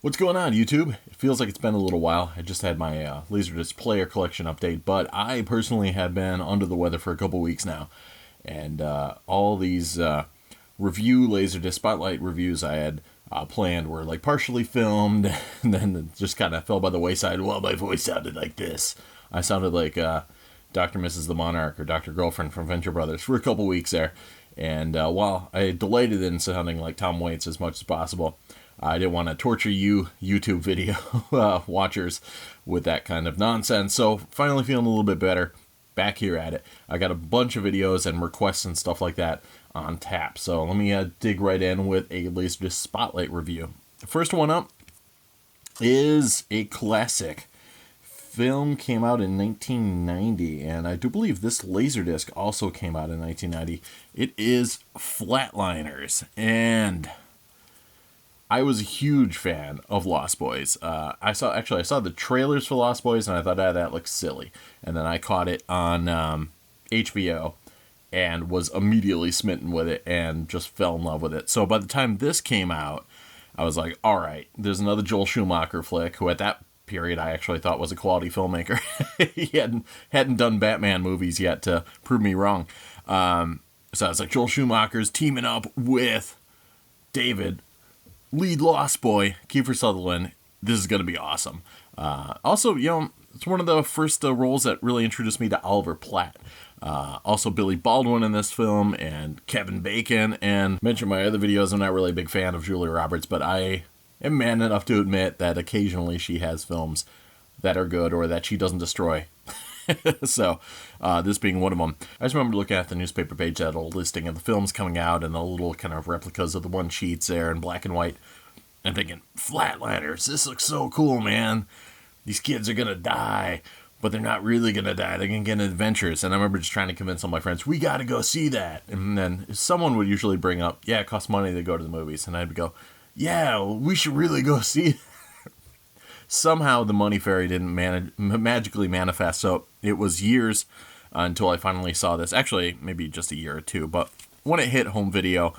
What's going on, YouTube? It feels like it's been a little while. I just had my Laserdisc player collection update, but I personally have been under the weather for a couple weeks now. And all these review Laserdisc Spotlight reviews I had planned were like partially filmed, and then just kind of fell by the wayside. Well, my voice sounded like this. I sounded like Dr. Mrs. the Monarch or Dr. Girlfriend from Venture Brothers for a couple weeks there. And while I delighted in sounding like Tom Waits as much as possible, I didn't want to torture you YouTube video watchers with that kind of nonsense. So finally feeling a little bit better. Back here at it. I got a bunch of videos and requests and stuff like that on tap. So let me dig right in with a Laserdisc Spotlight review. The first one up is a classic. Film came out in 1990, and I do believe this Laserdisc also came out in 1990. It is Flatliners, and I was a huge fan of Lost Boys. I saw the trailers for Lost Boys, and I thought, that looks silly. And then I caught it on HBO and was immediately smitten with it and just fell in love with it. So by the time this came out, I was like, all right, there's another Joel Schumacher flick, who at that period I actually thought was a quality filmmaker. He hadn't done Batman movies yet to prove me wrong. So I was like, Joel Schumacher's teaming up with David, lead Lost Boy, Kiefer Sutherland. This is going to be awesome. Also, it's one of the first roles that really introduced me to Oliver Platt. Also, Billy Baldwin in this film, and Kevin Bacon. And mentioned my other videos, I'm not really a big fan of Julia Roberts, but I am man enough to admit that occasionally she has films that are good or that she doesn't destroy. So, this being one of them. I just remember looking at the newspaper page, that old listing of the films coming out and the little kind of replicas of the one sheets there in black and white, and thinking, Flatliners, this looks so cool, man. These kids are going to die, but they're not really going to die. They're going to get adventures. And I remember just trying to convince all my friends, we got to go see that. And then someone would usually bring up, yeah, it costs money to go to the movies. And I'd go, yeah, we should really go see that. Somehow the money fairy didn't magically manifest, so it was years until I finally saw this. Actually, maybe just a year or two, but when it hit home video,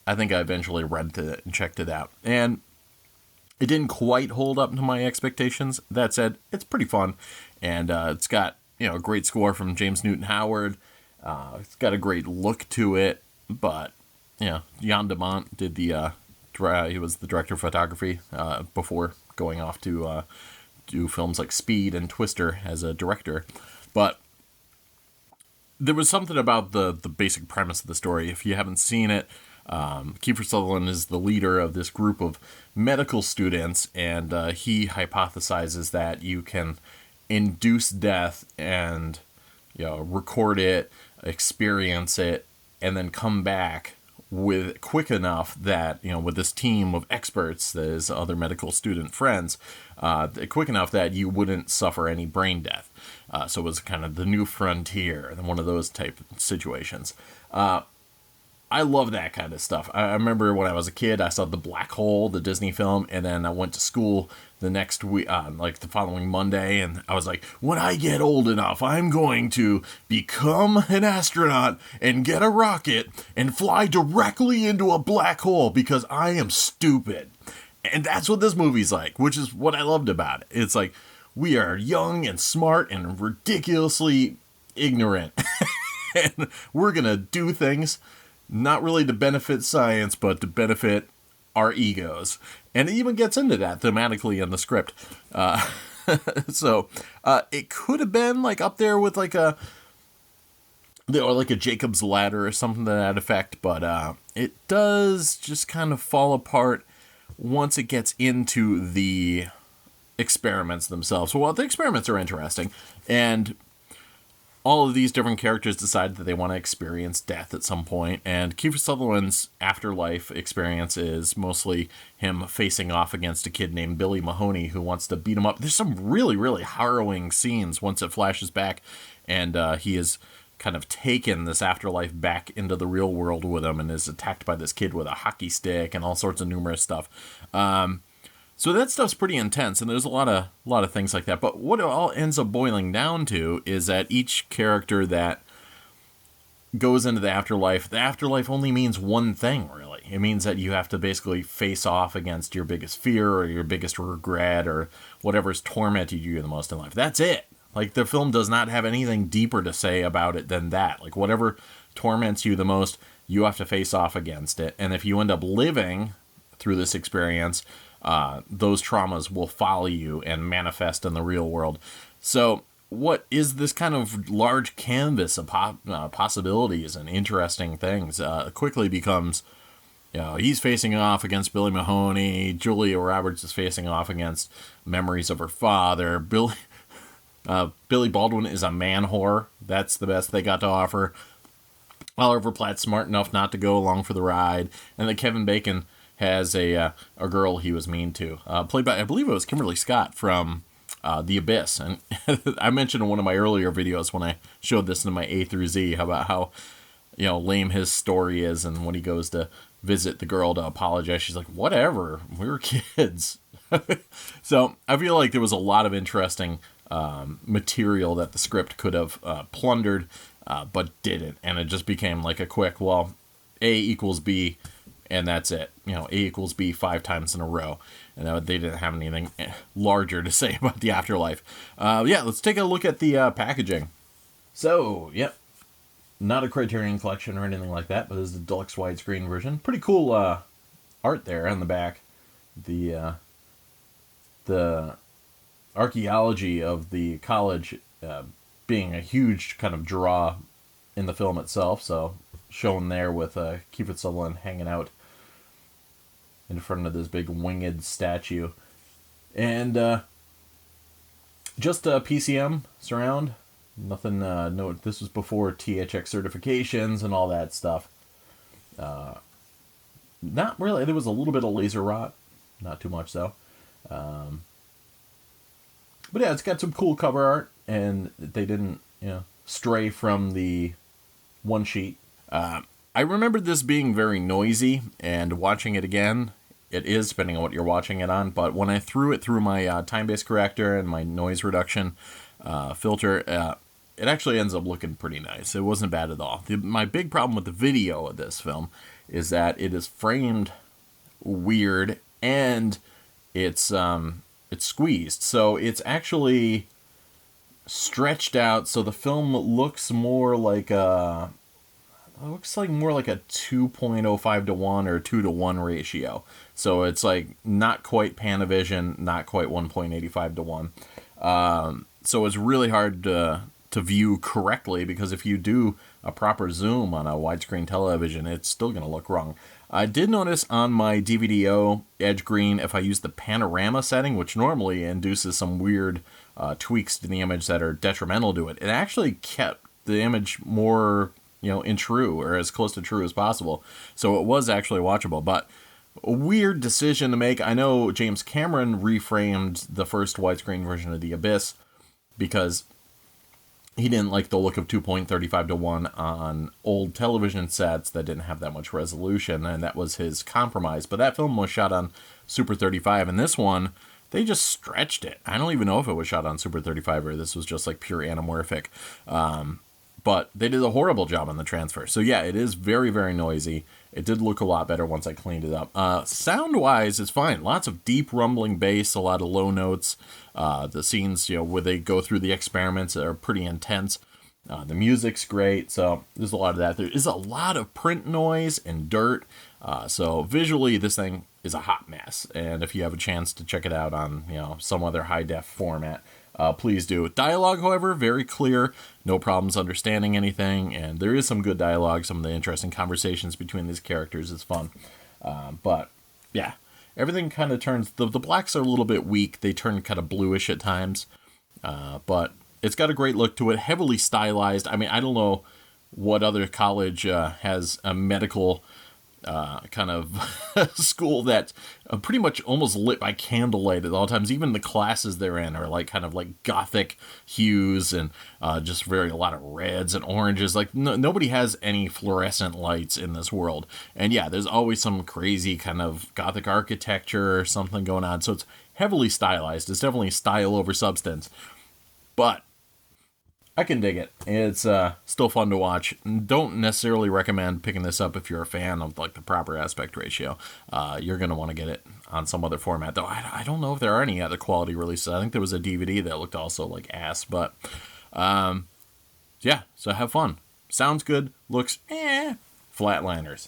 I think I eventually rented it and checked it out. And it didn't quite hold up to my expectations. That said, it's pretty fun, and it's got a great score from James Newton Howard. It's got a great look to it, but Jan de Bont did the he was the director of photography before going off to do films like Speed and Twister as a director. But there was something about the basic premise of the story. If you haven't seen it, Kiefer Sutherland is the leader of this group of medical students, and he hypothesizes that you can induce death and record it, experience it, and then come back with quick enough that with this team of experts, there's other medical student friends, quick enough that you wouldn't suffer any brain death. So it was kind of the new frontier, one of those type of situations. I love that kind of stuff. I remember when I was a kid, I saw The Black Hole, the Disney film, and then I went to school the next week, like the following Monday, and I was like, when I get old enough, I'm going to become an astronaut and get a rocket and fly directly into a black hole because I am stupid. And that's what this movie's like, which is what I loved about it. It's like, we are young and smart and ridiculously ignorant, and we're going to do things not really to benefit science, but to benefit our egos. And it even gets into that thematically in the script. So it could have been like up there with like a Jacob's Ladder or something to that effect, but it does just kind of fall apart once it gets into the experiments themselves. Well, the experiments are interesting, and all of these different characters decide that they want to experience death at some point, and Kiefer Sutherland's afterlife experience is mostly him facing off against a kid named Billy Mahoney who wants to beat him up. There's some really, really harrowing scenes once it flashes back, and he has kind of taken this afterlife back into the real world with him and is attacked by this kid with a hockey stick and all sorts of numerous stuff. So that stuff's pretty intense, and there's a lot of things like that. But what it all ends up boiling down to is that each character that goes into the afterlife only means one thing, really. It means that you have to basically face off against your biggest fear or your biggest regret or whatever's tormented you the most in life. That's it. Like, the film does not have anything deeper to say about it than that. Like, whatever torments you the most, you have to face off against it. And if you end up living through this experience, those traumas will follow you and manifest in the real world. So what is this kind of large canvas of possibilities and interesting things quickly becomes, he's facing off against Billy Mahoney. Julia Roberts is facing off against memories of her father. Billy Baldwin is a man whore. That's the best they got to offer. Oliver Platt's smart enough not to go along for the ride. And then Kevin Bacon has a girl he was mean to. Played by, I believe it was Kimberly Scott from The Abyss. And I mentioned in one of my earlier videos when I showed this in my A through Z about how, lame his story is. And when he goes to visit the girl to apologize, she's like, whatever, we were kids. So I feel like there was a lot of interesting material that the script could have plundered, but didn't. And it just became like a quick, well, A equals B, and that's it. A equals B 5 times in a row. And they didn't have anything larger to say about the afterlife. Let's take a look at the packaging. So, yep. Not a Criterion Collection or anything like that, but this is the Deluxe Widescreen version. Pretty cool art there on the back. The archaeology of the college being a huge kind of draw in the film itself. So, shown there with Kiefer Sutherland hanging out in front of this big winged statue. And just a PCM surround. Nothing, no, this was before THX certifications and all that stuff. Not really, there was a little bit of laser rot. Not too much, though. But yeah, it's got some cool cover art, and they didn't, stray from the one sheet. I remembered this being very noisy, and watching it again, it is, depending on what you're watching it on, but when I threw it through my time-based corrector and my noise reduction filter, it actually ends up looking pretty nice. It wasn't bad at all. My big problem with the video of this film is that it is framed weird, and it's squeezed, so it's actually stretched out, so the film looks more like a... It looks like more like a 2.05 to 1 or 2 to 1 ratio. So it's like not quite Panavision, not quite 1.85 to 1. So it's really hard to view correctly, because if you do a proper zoom on a widescreen television, it's still going to look wrong. I did notice on my DVD-O Edge Green, if I use the panorama setting, which normally induces some weird tweaks to the image that are detrimental to it, it actually kept the image more... in true, or as close to true as possible. So it was actually watchable, but a weird decision to make. I know James Cameron reframed the first widescreen version of The Abyss because he didn't like the look of 2.35 to 1 on old television sets that didn't have that much resolution, and that was his compromise. But that film was shot on Super 35, and this one, they just stretched it. I don't even know if it was shot on Super 35 or this was just like pure anamorphic. But they did a horrible job on the transfer. So yeah, it is very, very noisy. It did look a lot better once I cleaned it up. Sound-wise, it's fine. Lots of deep rumbling bass, a lot of low notes. The scenes, where they go through the experiments are pretty intense. The music's great, so there's a lot of that. There is a lot of print noise and dirt. So visually, this thing is a hot mess. And if you have a chance to check it out on, some other high-def format, please do. Dialogue, however, very clear. No problems understanding anything. And there is some good dialogue. Some of the interesting conversations between these characters is fun. But, yeah. Everything kind of turns... The blacks are a little bit weak. They turn kind of bluish at times. But it's got a great look to it. Heavily stylized. I mean, I don't know what other college has a medical... kind of school that's pretty much almost lit by candlelight at all times. Even the classes they're in are like kind of like gothic hues and just a lot of reds and oranges. Like nobody has any fluorescent lights in this world. And yeah, there's always some crazy kind of gothic architecture or something going on. So it's heavily stylized. It's definitely style over substance. But I can dig it. It's still fun to watch. Don't necessarily recommend picking this up if you're a fan of like the proper aspect ratio. You're gonna want to get it on some other format, though. I don't know if there are any other quality releases. I think there was a DVD that looked also like ass, but yeah. So have fun. Sounds good. Looks Flatliners.